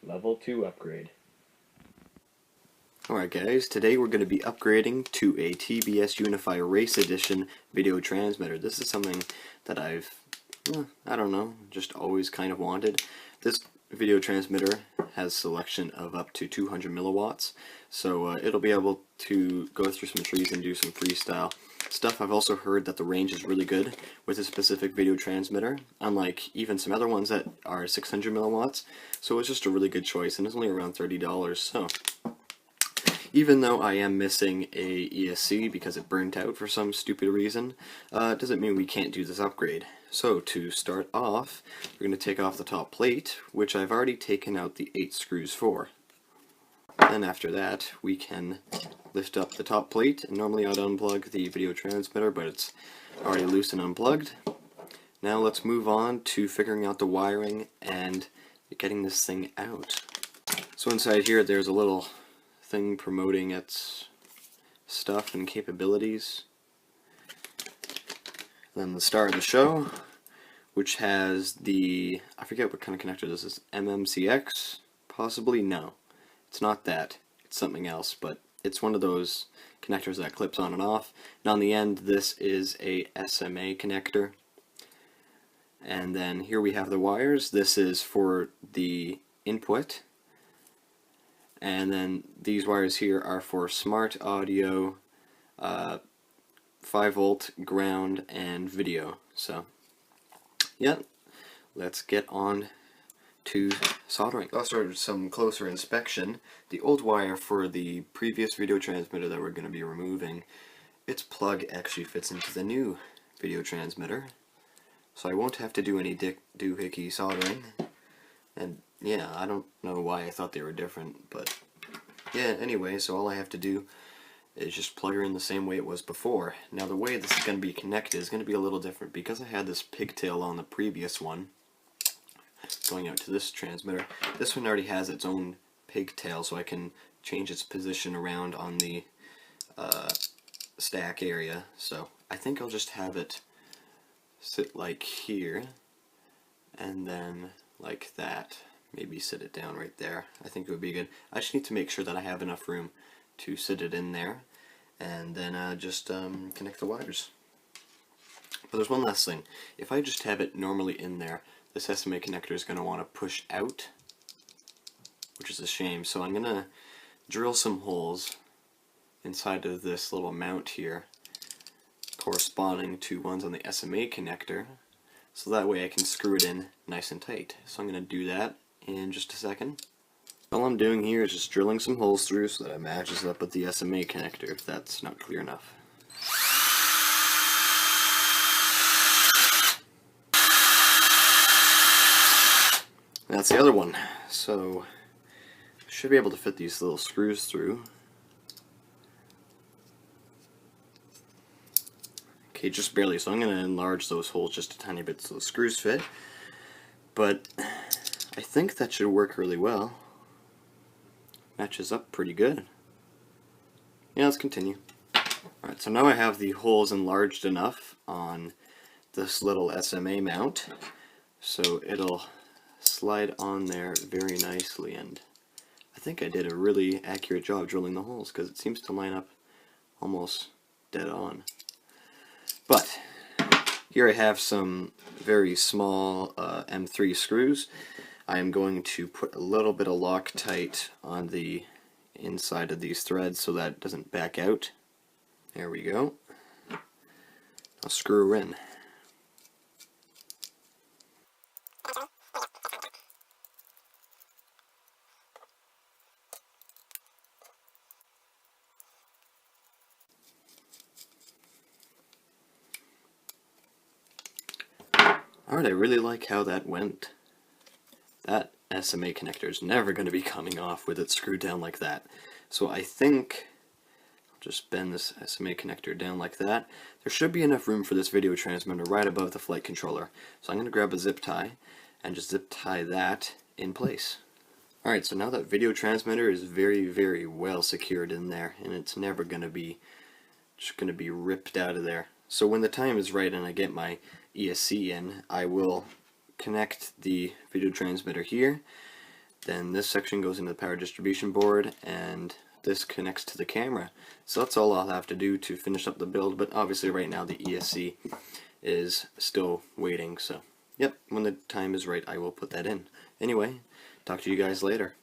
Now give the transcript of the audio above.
Level 2 upgrade. Alright guys, today we're going to be upgrading to a TBS Unify Race Edition video transmitter. This is something that I don't know, just always kind of wanted. This video transmitter has selection of up to 200 milliwatts, so it'll be able to go through some trees and do some freestyle stuff. I've also heard that the range is really good with this specific video transmitter, unlike even some other ones that are 600 milliwatts, so it's just a really good choice, and it's only around $30, so even though I am missing a ESC because it burnt out for some stupid reason, it doesn't mean we can't do this upgrade. So to start off, we're going to take off the top plate, which I've already taken out the 8 screws for. Then after that, we can lift up the top plate, and normally I'd unplug the video transmitter, but it's already loose and unplugged. Now let's move on to figuring out the wiring and getting this thing out. So inside here there's a little thing promoting its stuff and capabilities. Then the star of the show, which has the, I forget what kind of connector this is, MMCX? Possibly? No. It's not that. It's something else, but it's one of those connectors that clips on and off. And on the end, this is a SMA connector. And then here we have the wires. This is for the input. And then these wires here are for smart audio, 5-volt, ground, and video. So, yeah, let's get on to soldering. Also, some closer inspection. The old wire for the previous video transmitter that we're going to be removing, its plug actually fits into the new video transmitter. So I won't have to do any doohickey soldering. And yeah, I don't know why I thought they were different, but yeah, anyway, so all I have to do is just plug her in the same way it was before. Now the way this is going to be connected is going to be a little different, because I had this pigtail on the previous one going out to this transmitter. This one already has its own pigtail, so I can change its position around on the stack area. So I think I'll just have it sit like here, and then like that. Maybe sit it down right there. I think it would be good. I just need to make sure that I have enough room to sit it in there, and then just connect the wires. But there's one last thing. If I just have it normally in there, this SMA connector is going to want to push out, which is a shame. So I'm going to drill some holes inside of this little mount here, corresponding to ones on the SMA connector, so that way I can screw it in nice and tight. So I'm going to do that in just a second. All I'm doing here is just drilling some holes through so that it matches up with the SMA connector, if that's not clear enough. That's the other one. So I should be able to fit these little screws through. Okay, just barely, so I'm going to enlarge those holes just a tiny bit so the screws fit. But I think that should work really well. Matches up pretty good. Yeah, let's continue. Alright, so now I have the holes enlarged enough on this little SMA mount, so it'll slide on there very nicely, and I think I did a really accurate job drilling the holes, because it seems to line up almost dead on. But here I have some very small M3 screws. I am going to put a little bit of Loctite on the inside of these threads so that it doesn't back out. There we go. I'll screw her in. Alright, I really like how that went. That SMA connector is never going to be coming off with it screwed down like that. So I think I'll just bend this SMA connector down like that. There should be enough room for this video transmitter right above the flight controller. So I'm going to grab a zip tie and just zip tie that in place. Alright, so now that video transmitter is very, very well secured in there, and it's never going to be ripped out of there. So when the time is right and I get my ESC in, I will connect the video transmitter here, Then this section goes into the power distribution board, and this connects to the camera. So that's all I'll have to do to finish up the build, but obviously right now the ESC is still waiting, so yep, when the time is right I will put that in. Anyway, talk to you guys later.